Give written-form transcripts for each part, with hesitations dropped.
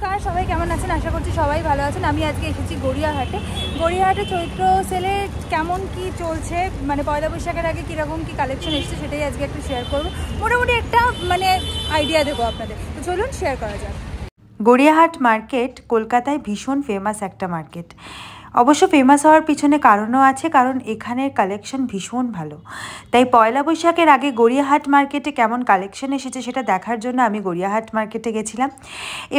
নমস্কার, সবাই কেমন আছেন? আশা করছি সবাই ভালো আছেন। আমি আজকে এসেছি গড়িয়াহাটে চৈত্র সেলে কেমন কি চলছে, মানে পয়লা বৈশাখের আগে কীরকম কি কালেকশন এসছে সেটাই আজকে একটু শেয়ার করবো। মোটামুটি একটা আইডিয়া দেবো আপনাদের, তো চলুন শেয়ার করা যাক। গড়িয়াহাট মার্কেট কলকাতায় ভীষণ ফেমাস একটা মার্কেট। অবশ্য ফেমাস হওয়ার পিছনে কারণও আছে, কারণ এখানের কালেকশন ভীষণ ভালো। তাই পয়লা বৈশাখের আগে গড়িয়াহাট মার্কেটে কেমন কালেকশন এসেছে সেটা দেখার জন্য আমি গড়িয়াহাট মার্কেটে গেছিলাম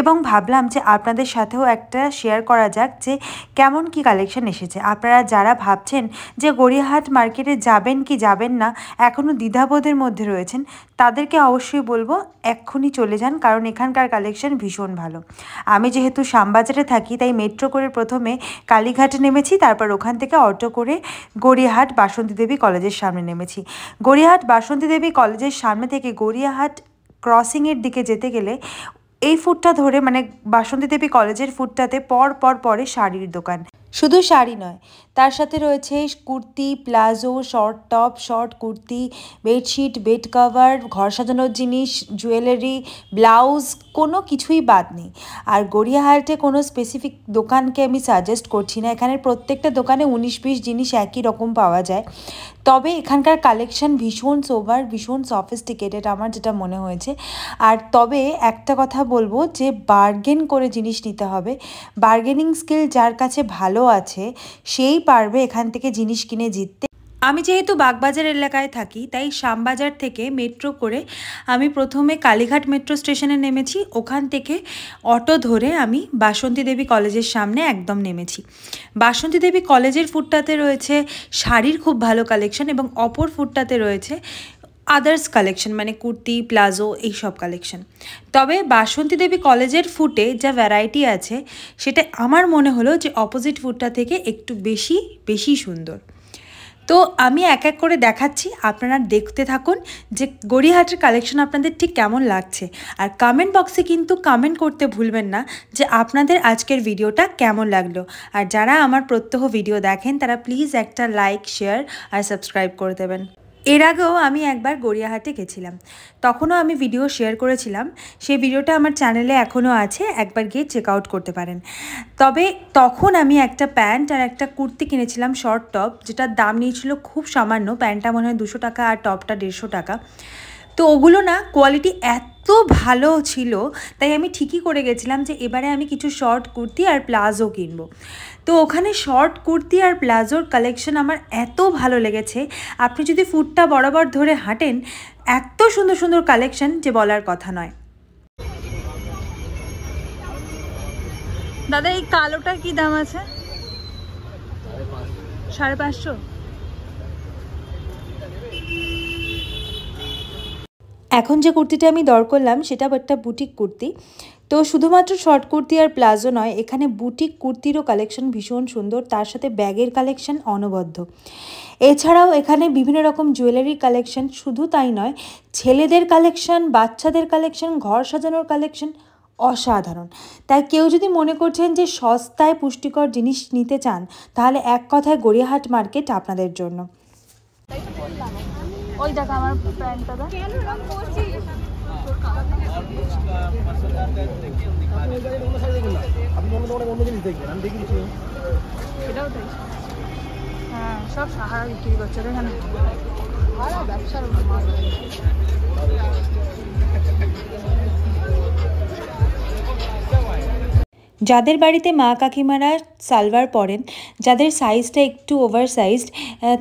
এবং ভাবলাম যে আপনাদের সাথেও একটা শেয়ার করা যাক যে কেমন কি কালেকশন এসেছে। আপনারা যারা ভাবছেন যে গড়িয়াহাট মার্কেটে যাবেন কি যাবেন না, এখনও দ্বিধাবোধের মধ্যে রয়েছেন, তাদেরকে অবশ্যই বলবো এক্ষুনি চলে যান, কারণ এখানকার কালেকশন ভীষণ ভালো। আমি যেহেতু শ্যামবাজারে থাকি তাই মেট্রো করে প্রথমে কালীঘাটে নেমেছি, তারপর ওখান থেকে অটো করে গড়িয়াহাট বাসন্তী দেবী কলেজের সামনে নেমেছি। গড়িয়াহাট বাসন্তী দেবী কলেজের সামনে থেকে গড়িয়াহাট ক্রসিংয়ের দিকে যেতে গেলে এই ফুটটা ধরে, মানে বাসন্তী দেবী কলেজের ফুটটাতে পরে শাড়ির দোকান। শুধু শাড়ি নয়, তার সাথে রয়েছে kurti, palazzo, short top, short kurti, bedsheet, bed cover, ঘর সাজানোর জিনিস, জুয়েলারি, ব্লাউজ, কোনো কিছুই বাদ নেই। আর গড়িয়াহাটে কোনো স্পেসিফিক দোকানকে আমি সাজেস্ট করছি না, এখানের প্রত্যেকটা দোকানে 19-20 জিনিস একই রকম পাওয়া যায়। তবে এখানকার কালেকশন ভীষণ সোবার, ভীষণ সফিস্টিকেটেড আমার যেটা মনে হয়েছে। আর তবে একটা কথা বলবো যে বার্গেন করে জিনিস নিতে হবে। বার্গেনিং স্কিল যার কাছে ভালো আছে সেই পারবে এখান থেকে জিনিস কিনে জিততে। আমি যেহেতু বাগবাজার এলাকায় থাকি তাই শ্যামবাজার থেকে মেট্রো করে আমি প্রথমে কালীঘাট মেট্রো স্টেশনে নেমেছি, ওখান থেকে অটো ধরে আমি বাসন্তী দেবী কলেজের সামনে একদম নেমেছি। বাসন্তী দেবী কলেজের ফুটটাতে রয়েছে শাড়ির খুব ভালো কালেকশন এবং অপর ফুটটাতে রয়েছে আদার্স কালেকশন, মানে কুর্তি, প্লাজো, এইসব কালেকশন। তবে বাসন্তী দেবী কলেজের ফুটে যা ভ্যারাইটি আছে সেটা আমার মনে হলো যে অপোজিট ফুটটা থেকে একটু বেশি সুন্দর। তো আমি এক এক করে দেখাচ্ছি, আপনারা দেখতে থাকুন যে গড়িয়াহাটের কালেকশন আপনাদের ঠিক কেমন লাগছে। আর কমেন্ট বক্সে কিন্তু কমেন্ট করতে ভুলবেন না যে আপনাদের আজকের ভিডিওটা কেমন লাগলো। আর যারা আমার প্রত্যহ ভিডিও দেখেন তারা প্লিজ একটা লাইক, শেয়ার আর সাবস্ক্রাইব করে দেবেন। এর আগেও আমি একবার গড়িয়াহাটে গেছিলাম, তখনও আমি ভিডিও শেয়ার করেছিলাম, সেই ভিডিওটা আমার চ্যানেলে এখনও আছে, একবার গিয়ে চেক আউট করতে পারেন। তবে তখন আমি একটা প্যান্ট আর একটা কুর্তি কিনেছিলাম, শর্ট টপ, যেটার দাম নিয়েছিল খুব সামান্য। প্যান্টটা মনে হয় 200 টাকা আর টপটা 150 টাকা। তো ওগুলো না কোয়ালিটি এত ভালো ছিল, তাই আমি ঠিকই করে গেছিলাম যে এবারে আমি কিছু শর্ট কুর্তি আর প্লাজো কিনবো। তো ওখানে শর্ট কুর্তি আর প্লাজোর কালেকশন আমার এত ভালো লেগেছে, আপনি যদি ফুটটা বরাবর ধরে হাঁটেন এত সুন্দর সুন্দর কালেকশন যে বলার কথা নয়। দাদা, এই কালোটার কি দাম আছে? 550। এখন যে কুর্তিটা আমি দর করলাম সেটা একটা বুটিক কুর্তি। তো শুধুমাত্র শর্ট কুর্তি আর প্লাজো নয়, এখানে বুটিক কুর্তিরও কালেকশন ভীষণ সুন্দর, তার সাথে ব্যাগের কালেকশন অনবদ্য। এছাড়াও এখানে বিভিন্ন রকম জুয়েলারি কালেকশন, শুধু তাই নয়, ছেলেদের কালেকশন, বাচ্চাদের কালেকশন, ঘর সাজানোর কালেকশন অসাধারণ। তাই কেউ যদি মনে করছেন যে সস্তায় পুষ্টিকর জিনিস নিতে চান, তাহলে এক কথায় গড়িয়াহাট মার্কেট আপনাদের জন্য। ওই দেখা আমার প্যান্টটা দাও। হ্যাঁ, সব সাহারা বিক্রি করছে এখানে। ব্যবসার যাদের বাড়িতে মা কাকিমারা সালোয়ার পরেন, যাদের সাইজটা একটু ওভার সাইজড,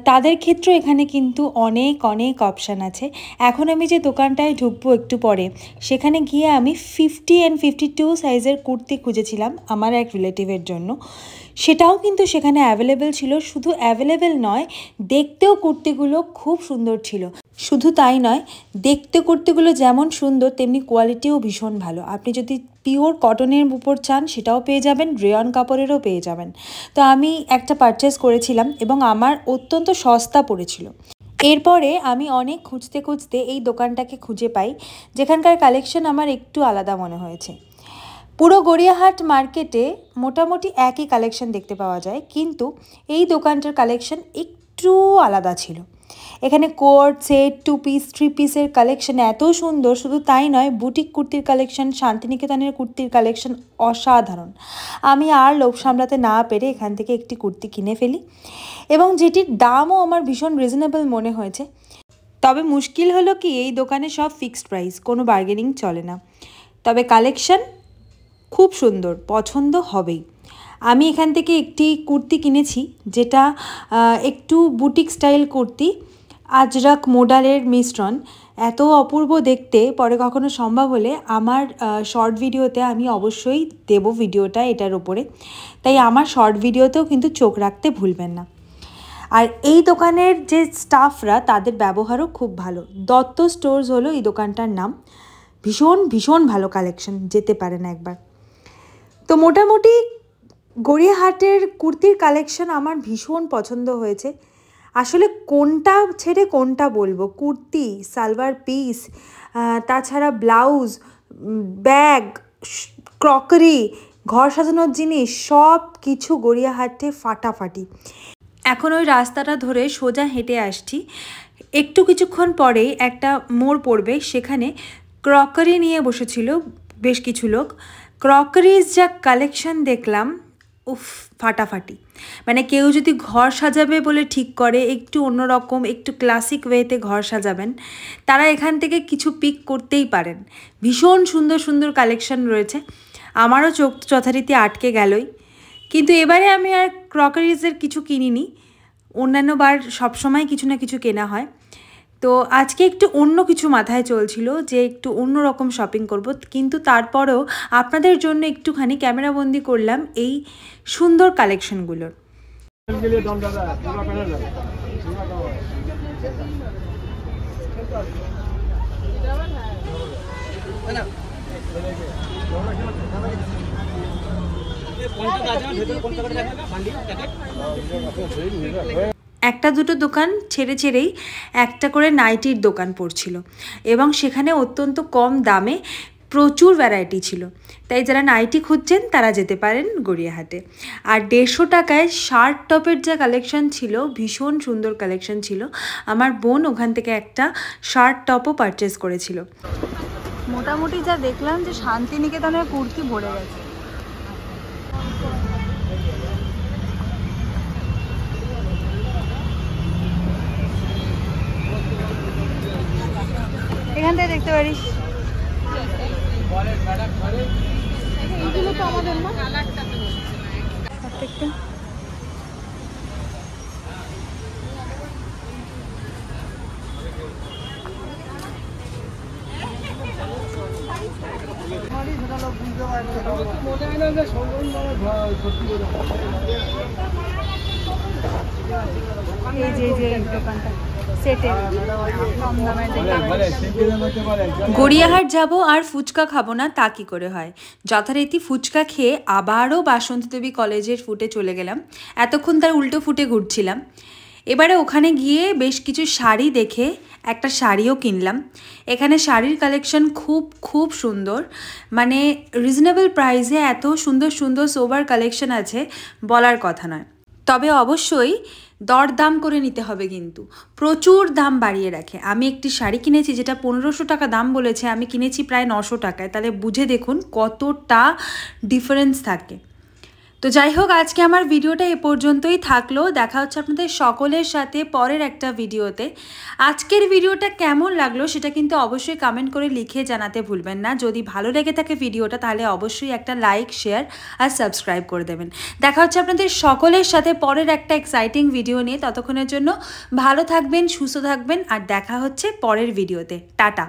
তাদের ক্ষেত্রে এখানে কিন্তু অনেক অপশান আছে। এখন আমি যে দোকানটায় ঢুকবো একটু পরে, সেখানে গিয়ে আমি 50 and 52 সাইজের কুর্তি খুঁজেছিলাম আমার এক রিলেটিভের জন্য। সেটাও কিন্তু সেখানে অ্যাভেলেবেল ছিল। শুধু অ্যাভেলেবেল নয়, দেখতেও কুর্তিগুলো খুব সুন্দর ছিল। শুধু তাই নয়, দেখতে কুর্তিগুলো যেমন সুন্দর তেমনি কোয়ালিটিও ভীষণ ভালো। আপনি যদি পিওর কটনের উপর চান সেটাও পেয়ে যাবেন, রেয়ন কাপড়েরও পেয়ে যাবেন। তো আমি একটা পারচেস করেছিলাম এবং আমার অত্যন্ত সস্তা পড়েছিল। এরপরে আমি অনেক খুঁজতে এই দোকানটাকে খুঁজে পাই, যেখানকার কালেকশন আমার একটু আলাদা মনে হয়েছে। পুরো গড়িয়াহাট মার্কেটে মোটামুটি একই কালেকশন দেখতে পাওয়া যায়, কিন্তু এই দোকানটার কালেকশন একটু আলাদা ছিল। এখানে কোট সেট 2 পিস 3 পিসের কালেকশন এত সুন্দর, শুধু তাই নয় বুটিক কুর্তির কালেকশন, শান্তিনিকেতনের কুর্তির কালেকশন অসাধারণ। আমি আর লোভ সামলাতে না পেরে এখান থেকে একটি কুর্তি কিনে ফেলি এবং যেটির দামও আমার ভীষণ রিজনেবল মনে হয়েছে। তবে মুশকিল হলো কি, এই দোকানে সব ফিক্সড প্রাইস, কোনো বার্গেনিং চলে না। তবে কালেকশন খুব সুন্দর, পছন্দ হবেই। আমি এখান থেকে একটি কুর্তি কিনেছি যেটা একটু বুটিক স্টাইল কুর্তি, আজরাক মোডালের মিশ্রণ, এত অপূর্ব দেখতে। পরে কখনো সম্ভব হলে আমার শর্ট ভিডিওতে আমি অবশ্যই দেব ভিডিওটা এটার ওপরে, তাই আমার শর্ট ভিডিওতেও কিন্তু চোখ রাখতে ভুলবেন না। আর এই দোকানের যে স্টাফরা, তাদের ব্যবহারও খুব ভালো। দত্ত স্টোর্স হলো এই দোকানটার নাম। ভীষণ ভীষণ ভালো কালেকশন, যেতে পারেন একবার। তো মোটামুটি গড়িয়াহাটের কুর্তির কালেকশন আমার ভীষণ পছন্দ হয়েছে। আসলে কোনটা ছেড়ে কোনটা বলবো, কুর্তি, সালোয়ার পিস, তাছাড়া ব্লাউজ, ব্যাগ, ক্রকারি, ঘর সাজানোর জিনিস, সব কিছু গড়িয়াহাটে ফাটাফাটি। এখন ওই রাস্তাটা ধরে সোজা হেঁটে আসছি, একটু কিছুক্ষণ পরেই একটা মোড় পড়বে, সেখানে ক্রকারি নিয়ে বসেছিল বেশ কিছু লোক। ক্রকারিজ যা কালেকশন দেখলাম, উফ ফাটাফাটি। মানে কেউ যদি ঘর সাজাবে বলে ঠিক করে, একটু অন্যরকম, একটু ক্লাসিক ওয়েতে ঘর সাজাবেন, তারা এখান থেকে কিছু পিক করতেই পারেন। ভীষণ সুন্দর সুন্দর কালেকশন রয়েছে, আমারও চোখ যথারীতি আটকে গেলই। কিন্তু এবারে আমি আর ক্রকারিজের কিছু কিনিনি, অন্যান্য বার সবসময় কিছু না কিছু কেনা হয়। তো আজকে একটু অন্য কিছু মাথায় চলছিল যে একটু অন্য রকম শপিং করব, কিন্তু তারপরেও আপনাদের জন্য একটুখানি ক্যামেরাবন্দি করলাম এই সুন্দর কালেকশনগুলোর। একটা দুটো দোকান ছেড়ে ছেড়েই একটা করে নাইটির দোকান পড়ছিল এবং সেখানে অত্যন্ত কম দামে প্রচুর ভ্যারাইটি ছিল। তাই যারা নাইটি খুঁজছেন তারা যেতে পারেন গড়িয়াহাটে। আর 150 টাকায় শার্ট টপের যা কালেকশন ছিল, ভীষণ সুন্দর কালেকশন ছিল। আমার বোন ওখান থেকে একটা শার্ট টপও পারচেস করেছিল। মোটামুটি যা দেখলাম যে শান্তিনিকেতনের কুর্তি ভরে গেছে। এখান থেকে দেখতে পারিস, এইগুলো তো আমাদের না প্রত্যেকটা। এই যে দোকানটা গড়িয়াহাট যাব আর ফুচকা খাবো না তা কি করে হয়। যথারীতি ফুচকা খেয়ে আবারও বাসন্তী দেবী কলেজের ফুটে চলে গেলাম। এতক্ষণ তার উল্টো ফুটে ঘুরছিলাম। এবারে ওখানে গিয়ে বেশ কিছু শাড়ি দেখে একটা শাড়িও কিনলাম। এখানে শাড়ির কালেকশন খুব খুব সুন্দর, মানে রিজনেবল প্রাইসে এত সুন্দর সুন্দর সোবার কালেকশন আছে, বলার কথা নয়। তবে অবশ্যই দরদাম করে নিতে হবে, কিন্তু প্রচুর দাম বাড়িয়ে রাখে। আমি একটি শাড়ি কিনেছি যেটা 1500 টাকা দাম বলেছে, আমি কিনেছি প্রায় 900 টাকায়। তাহলে বুঝে দেখুন কতটা ডিফারেন্স থাকে। তো যাই হোক, আজকে আমার ভিডিওটা এ পর্যন্তই থাকলো। দেখা হচ্ছে আপনাদের সকলের সাথে পরের একটা ভিডিওতে। আজকের ভিডিওটা কেমন লাগলো সেটা কিন্তু অবশ্যই কমেন্ট করে লিখে জানাতে ভুলবেন না। যদি ভালো লেগে থাকে ভিডিওটা, তাহলে অবশ্যই একটা লাইক, শেয়ার আর সাবস্ক্রাইব করে দেবেন। দেখা হচ্ছে আপনাদের সকলের সাথে পরের একটা এক্সাইটিং ভিডিও নিয়ে। ততক্ষণের জন্য ভালো থাকবেন, সুস্থ থাকবেন, আর দেখা হচ্ছে পরের ভিডিওতে। টাটা।